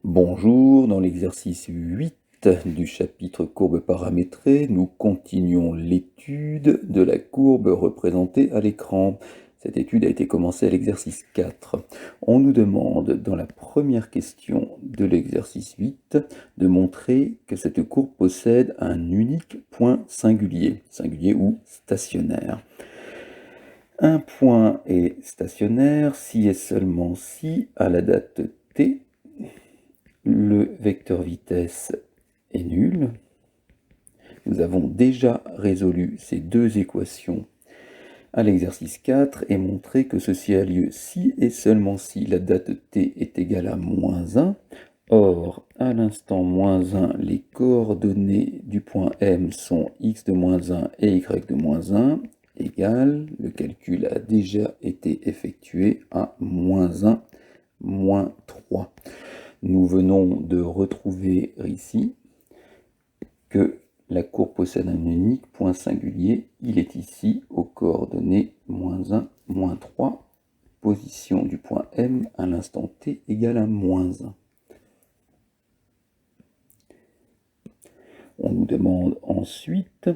Bonjour, dans l'exercice 8 du chapitre courbe paramétrée, nous continuons l'étude de la courbe représentée à l'écran. Cette étude a été commencée à l'exercice 4. On nous demande, dans la première question de l'exercice 8, de montrer que cette courbe possède un unique point singulier, singulier ou stationnaire. Un point est stationnaire si et seulement si, à la date t, le vecteur vitesse est nul. Nous avons déjà résolu ces deux équations à l'exercice 4 et montré que ceci a lieu si et seulement si la date t est égale à -1. Or, à l'instant -1, les coordonnées du point M sont x de -1 et y de -1 égale, le calcul a déjà été effectué à -1, -3. Nous venons de retrouver ici que la courbe possède un unique point singulier. Il est ici aux coordonnées -1, -3, position du point M à l'instant t égale à -1. On nous demande ensuite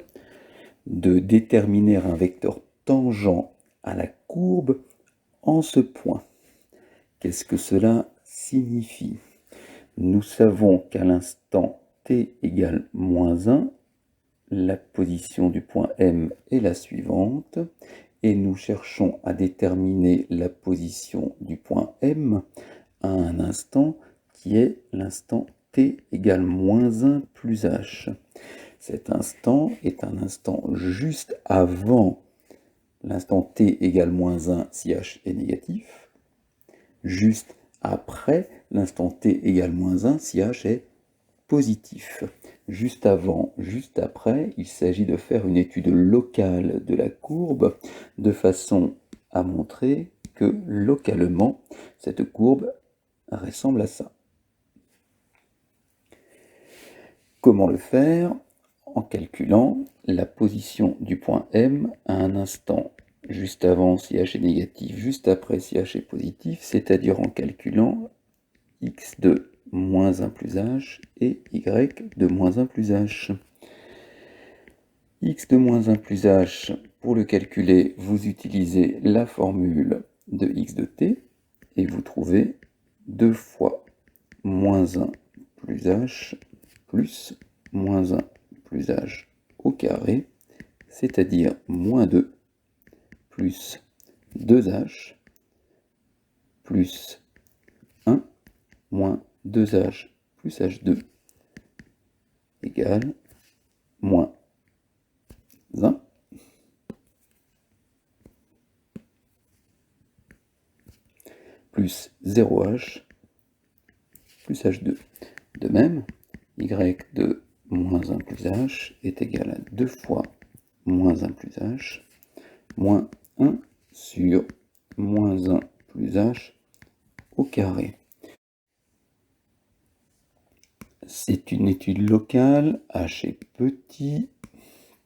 de déterminer un vecteur tangent à la courbe en ce point. Qu'est-ce que cela signifie? Nous savons qu'à l'instant t égale -1, la position du point M est la suivante, et nous cherchons à déterminer la position du point M à un instant qui est l'instant t égale -1 plus h. Cet instant est un instant juste avant l'instant t égale -1 si h est négatif, juste après l'instant t égale -1 si h est positif. Juste avant, juste après, il s'agit de faire une étude locale de la courbe de façon à montrer que localement, cette courbe ressemble à ça. Comment le faire? En calculant la position du point M à un instant juste avant si h est négatif, juste après si h est positif, c'est-à-dire en calculant x de -1 plus h et y de -1 plus h. X de -1 plus h, pour le calculer, vous utilisez la formule de x de t et vous trouvez 2 fois -1 plus h plus -1 plus h au carré, c'est-à-dire -2 plus 2h plus 1 moins 2h plus h2 égale -1 plus 0h plus h2. De même, y de -1 plus h est égal à 2 fois -1 plus h moins 1 sur -1 plus h au carré. C'est une étude locale, h est petit.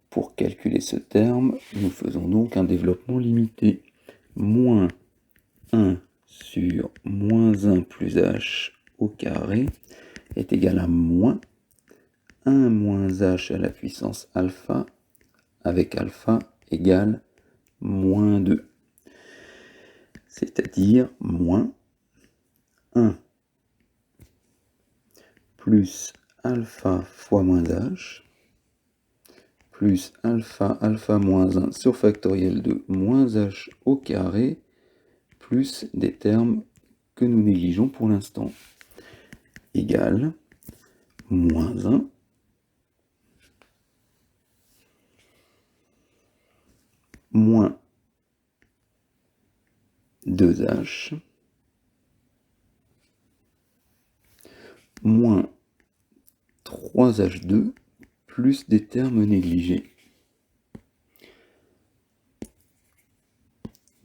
Pour calculer ce terme, nous faisons donc un développement limité. Moins 1 sur -1 plus h au carré est égal à moins 1 moins h à la puissance alpha, avec alpha égale -2. C'est-à-dire moins 1 plus alpha fois moins h, plus alpha, alpha moins 1 sur factoriel de moins h au carré, plus des termes que nous négligeons pour l'instant, égale moins 1 moins 2h moins 3h2 plus des termes négligés.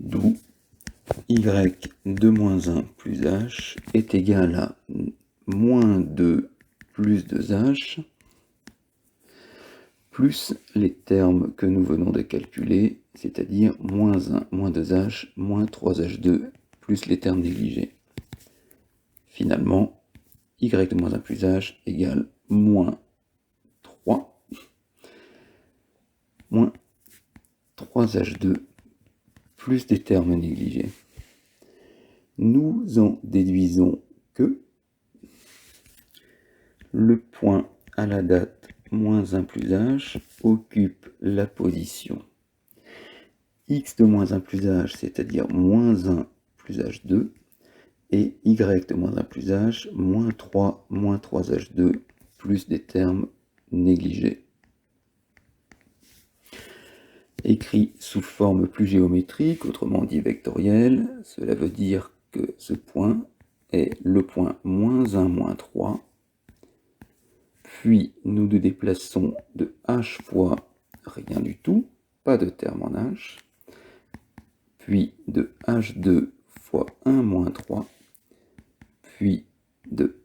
D'où y de moins 1 plus h est égal à moins 2 plus 2h plus les termes que nous venons de calculer, c'est-à-dire moins 1, moins 2h, moins 3h2, plus les termes négligés. Finalement, y de moins 1 plus h égale moins 3, moins 3h2 plus des termes négligés. Nous en déduisons que le point à la date moins 1 plus h occupe la position x de moins 1 plus h, c'est-à-dire moins 1 plus h2, et y de moins 1 plus h, moins 3, moins 3h2, plus des termes négligés. Écrit sous forme plus géométrique, autrement dit vectorielle, cela veut dire que ce point est le point moins 1, moins 3, puis nous nous déplaçons de h fois rien du tout, pas de terme en h, puis de h2 fois 1 moins 3, puis de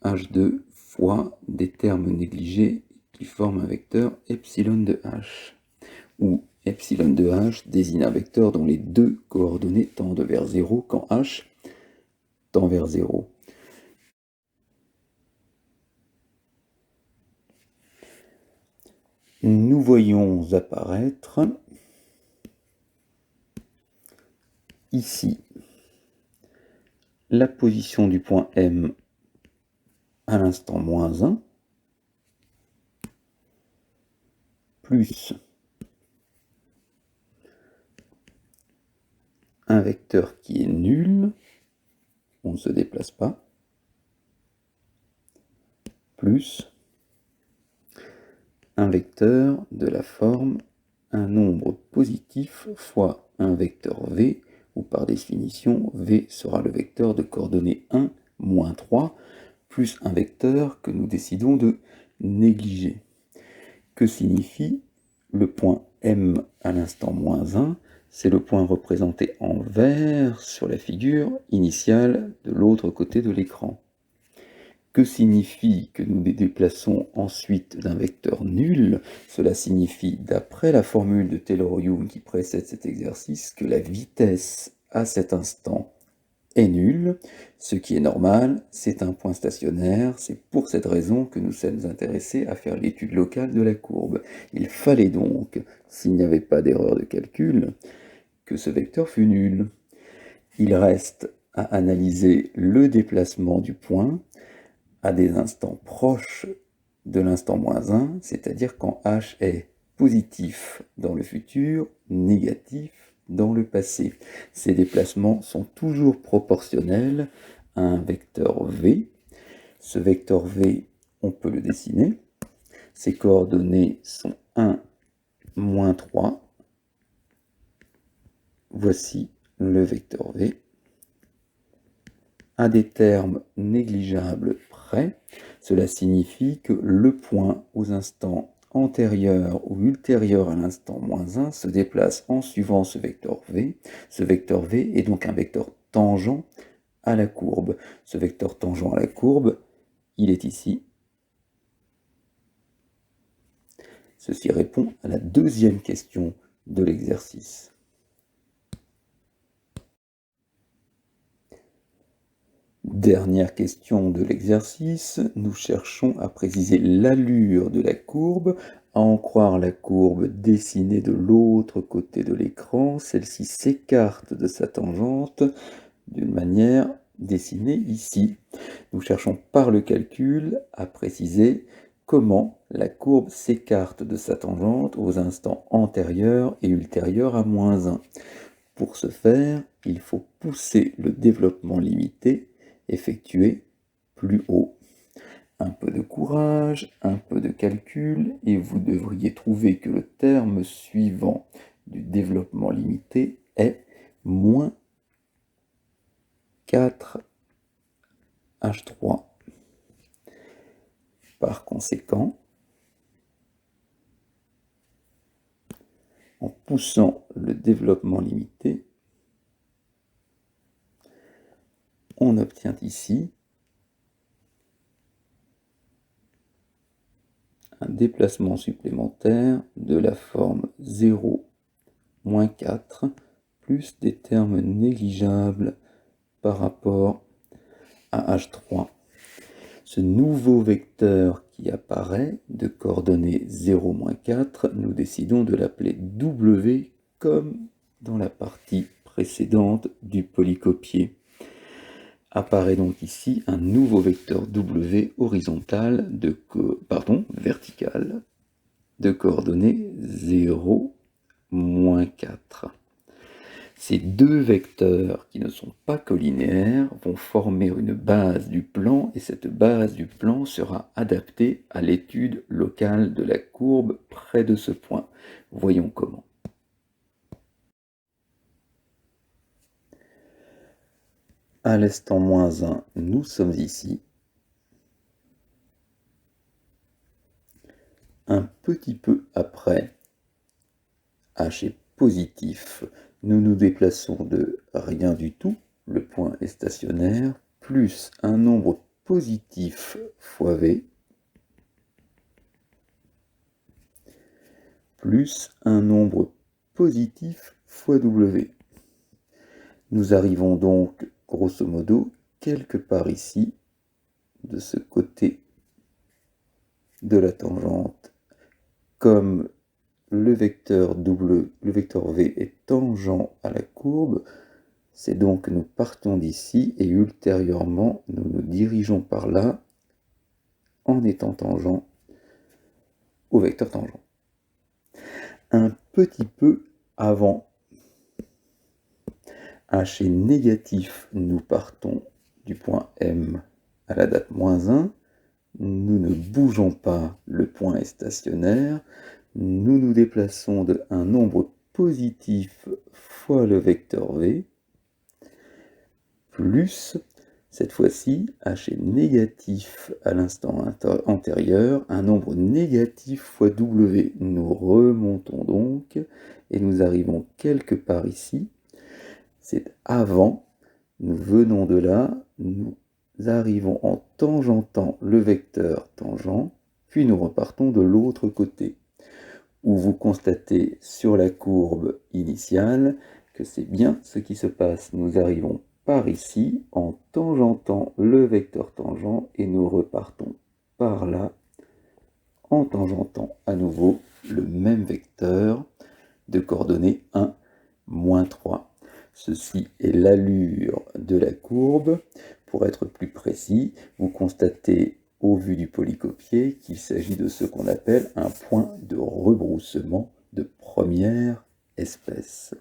h2 fois des termes négligés qui forment un vecteur epsilon de h, où epsilon de h désigne un vecteur dont les deux coordonnées tendent vers 0 quand h tend vers 0. Nous voyons apparaître ici la position du point M à l'instant moins 1, plus un vecteur qui est nul, on ne se déplace pas, plus un vecteur de la forme un nombre positif fois un vecteur V, où par définition V sera le vecteur de coordonnées 1, moins 3, plus un vecteur que nous décidons de négliger. Que signifie le point M à l'instant moins 1? C'est le point représenté en vert sur la figure initiale de l'autre côté de l'écran. Que signifie que nous les déplaçons ensuite d'un vecteur nul? Cela signifie, d'après la formule de Taylor-Young qui précède cet exercice, que la vitesse à cet instant est nulle. Ce qui est normal, c'est un point stationnaire. C'est pour cette raison que nous sommes intéressés à faire l'étude locale de la courbe. Il fallait donc, s'il n'y avait pas d'erreur de calcul, que ce vecteur fût nul. Il reste à analyser le déplacement du point à des instants proches de l'instant moins 1, c'est-à-dire quand h est positif dans le futur, négatif dans le passé. Ces déplacements sont toujours proportionnels à un vecteur v. Ce vecteur v, on peut le dessiner. Ses coordonnées sont 1, moins 3. Voici le vecteur v. À des termes négligeables près, cela signifie que le point aux instants antérieurs ou ultérieurs à l'instant moins 1 se déplace en suivant ce vecteur v. Ce vecteur v est donc un vecteur tangent à la courbe. Ce vecteur tangent à la courbe, il est ici. Ceci répond à la deuxième question de l'exercice. Dernière question de l'exercice, nous cherchons à préciser l'allure de la courbe. À en croire la courbe dessinée de l'autre côté de l'écran, celle-ci s'écarte de sa tangente d'une manière dessinée ici. Nous cherchons par le calcul à préciser comment la courbe s'écarte de sa tangente aux instants antérieurs et ultérieurs à moins 1. Pour ce faire, il faut pousser le développement limité effectué plus haut. Un peu de courage, un peu de calcul, et vous devriez trouver que le terme suivant du développement limité est moins 4h3. Par conséquent, en poussant le développement limité, on obtient ici un déplacement supplémentaire de la forme 0, moins 4, plus des termes négligeables par rapport à h3. Ce nouveau vecteur qui apparaît de coordonnées 0, 4, nous décidons de l'appeler W comme dans la partie précédente du polycopier. Apparaît donc ici un nouveau vecteur W vertical de coordonnées 0, 4. Ces deux vecteurs qui ne sont pas collinéaires vont former une base du plan et cette base du plan sera adaptée à l'étude locale de la courbe près de ce point. Voyons comment. À l'instant -1, nous sommes ici. Un petit peu après, h est positif, nous nous déplaçons de rien du tout, le point est stationnaire, plus un nombre positif fois v, plus un nombre positif fois w. Nous arrivons donc, grosso modo, quelque part ici, de ce côté de la tangente, comme le vecteur V est tangent à la courbe, c'est donc que nous partons d'ici et ultérieurement nous nous dirigeons par là en étant tangent au vecteur tangent. Un petit peu avant h est négatif, nous partons du point M à la date -1, nous ne bougeons pas, le point est stationnaire, nous nous déplaçons de un nombre positif fois le vecteur V, plus, cette fois-ci, h est négatif à l'instant antérieur, un nombre négatif fois W. Nous remontons donc, et nous arrivons quelque part ici, c'est avant, nous venons de là, nous arrivons en tangentant le vecteur tangent, puis nous repartons de l'autre côté, où vous constatez sur la courbe initiale que c'est bien ce qui se passe. Nous arrivons par ici en tangentant le vecteur tangent et nous repartons par là en tangentant à nouveau le même vecteur de coordonnées 1, -3. Ceci est l'allure de la courbe. Pour être plus précis, vous constatez au vu du polycopier qu'il s'agit de ce qu'on appelle un point de rebroussement de première espèce.